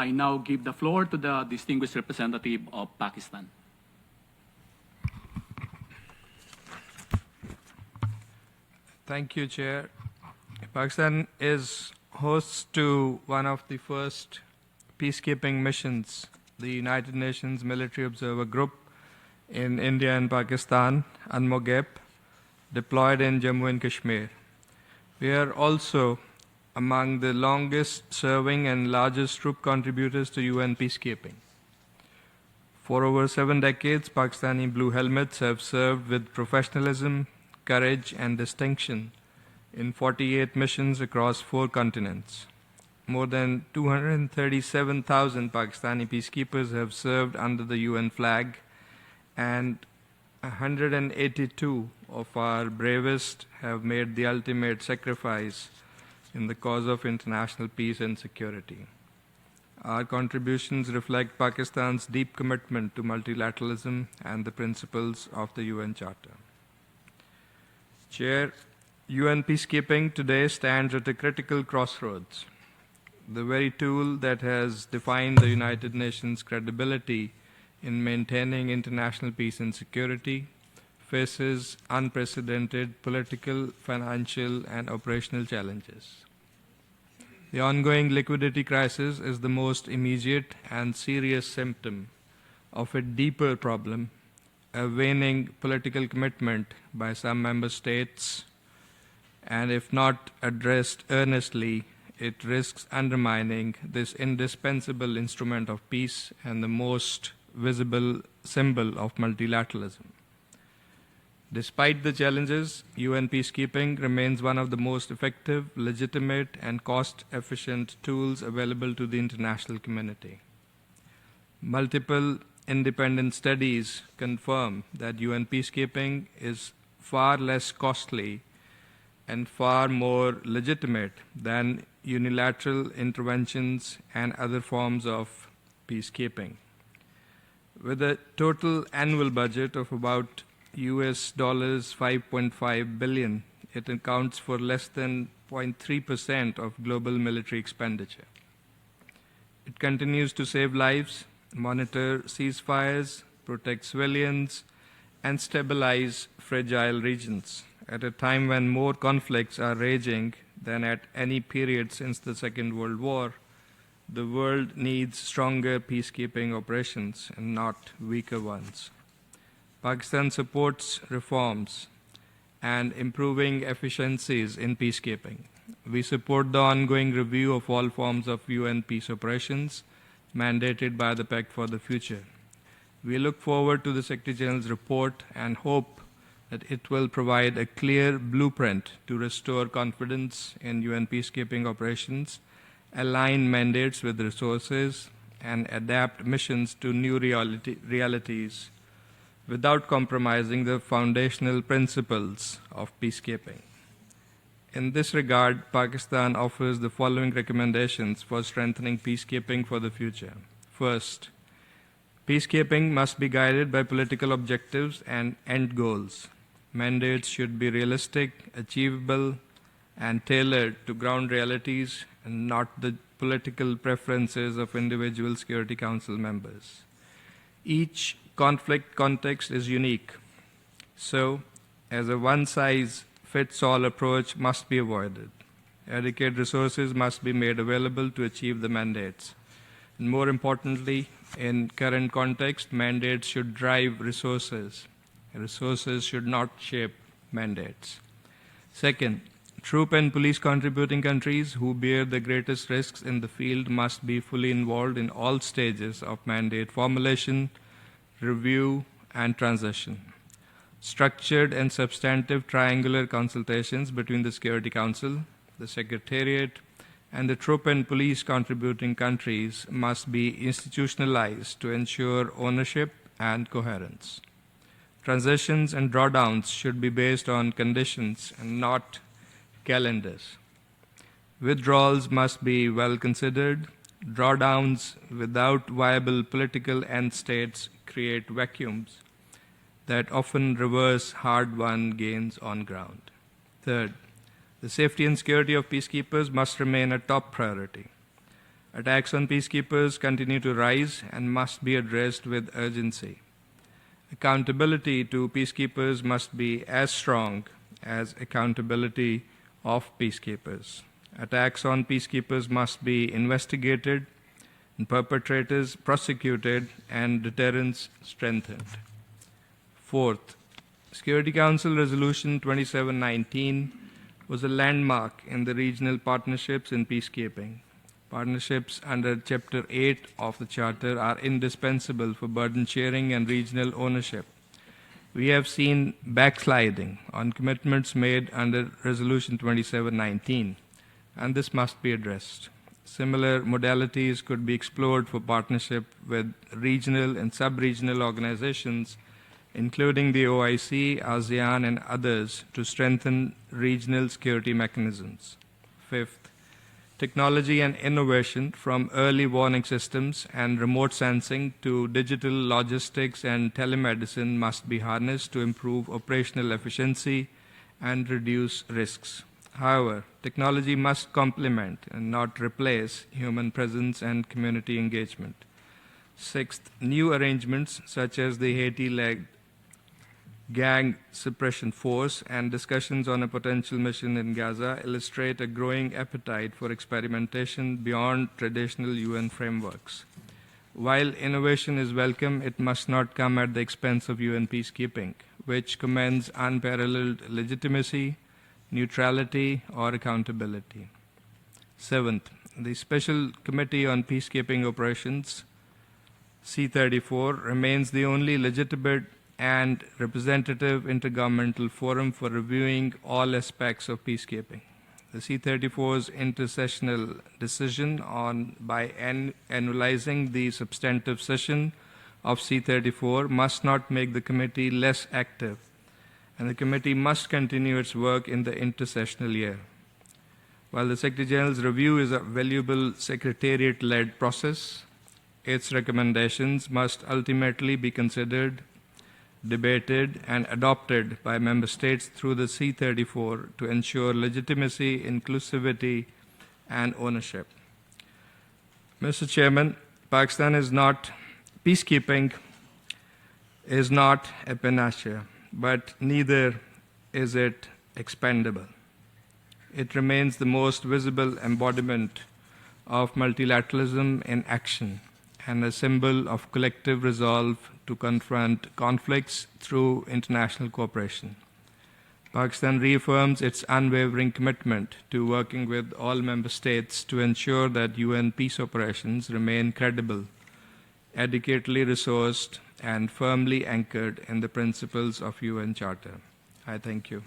I now give the floor to the distinguished representative of Pakistan. Thank you, Chair. Pakistan is host to one of the first peacekeeping missions, the United Nations Military Observer Group in India and Pakistan, UNGA, deployed in Jammu and Kashmir. We are also among the longest serving and largest troop contributors to UN peacekeeping. For over 7 decades, Pakistani Blue Helmets have served with professionalism, courage, and distinction in 48 missions across 4 continents. More than 237,000 Pakistani peacekeepers have served under the UN flag, and 182 of our bravest have made the ultimate sacrifice in the cause of international peace and security. Our contributions reflect Pakistan's deep commitment to multilateralism and the principles of the UN Charter. Chair, UN peacekeeping today stands at a critical crossroads. The very tool that has defined the United Nations' credibility in maintaining international peace and security faces unprecedented political, financial, and operational challenges. The ongoing liquidity crisis is the most immediate and serious symptom of a deeper problem, a waning political commitment by some member states, and if not addressed earnestly, it risks undermining this indispensable instrument of peace and the most visible symbol of multilateralism. Despite the challenges, UN peacekeeping remains one of the most effective, legitimate, and cost-efficient tools available to the international community. Multiple independent studies confirm that UN peacekeeping is far less costly and far more legitimate than unilateral interventions and other forms of peacekeeping. With a total annual budget of about US dollars 5.5 billion, it accounts for less than 0.3% of global military expenditure. It continues to save lives, monitor ceasefires, protect civilians, and stabilize fragile regions at a time when more conflicts are raging than at any period since the Second World War. The world needs stronger peacekeeping operations and not weaker ones. Pakistan supports reforms and improving efficiencies in peacekeeping. We support the ongoing review of all forms of UN peace operations mandated by the Pact for the Future. We look forward to the Secretary General's report and hope that it will provide a clear blueprint to restore confidence in UN peacekeeping operations, align mandates with resources, and adapt missions to new realities without compromising the foundational principles of peacekeeping. In this regard, Pakistan offers the following recommendations for strengthening peacekeeping for the future. First, peacekeeping must be guided by political objectives and end goals. Mandates should be realistic, achievable, and tailored to ground realities and not the political preferences of individual Security Council members. Each conflict context is unique, so as a one-size-fits-all approach must be avoided. Adequate resources must be made available to achieve the mandates. And more importantly, in current context, mandates should drive resources. Resources should not shape mandates. Second, troop and police contributing countries who bear the greatest risks in the field must be fully involved in all stages of mandate formulation, review, and transition. Structured and substantive triangular consultations between the Security Council, the Secretariat, and the troop and police contributing countries must be institutionalized to ensure ownership and coherence. Transitions and drawdowns should be based on conditions and not calendars. Withdrawals must be well considered. Drawdowns without viable political end states create vacuums that often reverse hard-won gains on ground. Third, the safety and security of peacekeepers must remain a top priority. Attacks on peacekeepers continue to rise and must be addressed with urgency. Accountability to peacekeepers must be as strong as accountability of peacekeepers. Attacks on peacekeepers must be investigated and perpetrators prosecuted and deterrence strengthened. Fourth, Security Council Resolution 2719 was a landmark in the regional partnerships in peacekeeping. Partnerships under Chapter 8 of the Charter are indispensable for burden sharing and regional ownership. We have seen backsliding on commitments made under Resolution 2719, and this must be addressed. Similar modalities could be explored for partnership with regional and sub-regional organizations, including the OIC, ASEAN, and others, to strengthen regional security mechanisms. Fifth, technology and innovation, from early warning systems and remote sensing to digital logistics and telemedicine, must be harnessed to improve operational efficiency and reduce risks. However, technology must complement and not replace human presence and community engagement. Sixth, new arrangements such as the Haiti-led gang suppression force and discussions on a potential mission in Gaza illustrate a growing appetite for experimentation beyond traditional UN frameworks. While innovation is welcome, it must not come at the expense of UN peacekeeping, which commands unparalleled legitimacy, neutrality, or accountability. Seventh, the Special Committee on Peacekeeping Operations, C34, remains the only legitimate and representative intergovernmental forum for reviewing all aspects of peacekeeping. The C34's intersessional decision by annualizing the substantive session of C34 must not make the committee less active, and the committee must continue its work in the intersessional year. While the Secretary General's review is a valuable secretariat-led process, its recommendations must ultimately be considered, debated, and adopted by member states through the C34 to ensure legitimacy, inclusivity, and ownership. Mr. Chairman, peacekeeping is not a panacea, but neither is it expendable. It remains the most visible embodiment of multilateralism in action and a symbol of collective resolve to confront conflicts through international cooperation. Pakistan reaffirms its unwavering commitment to working with all member states to ensure that UN peace operations remain credible, adequately resourced, and firmly anchored in the principles of UN Charter. I thank you.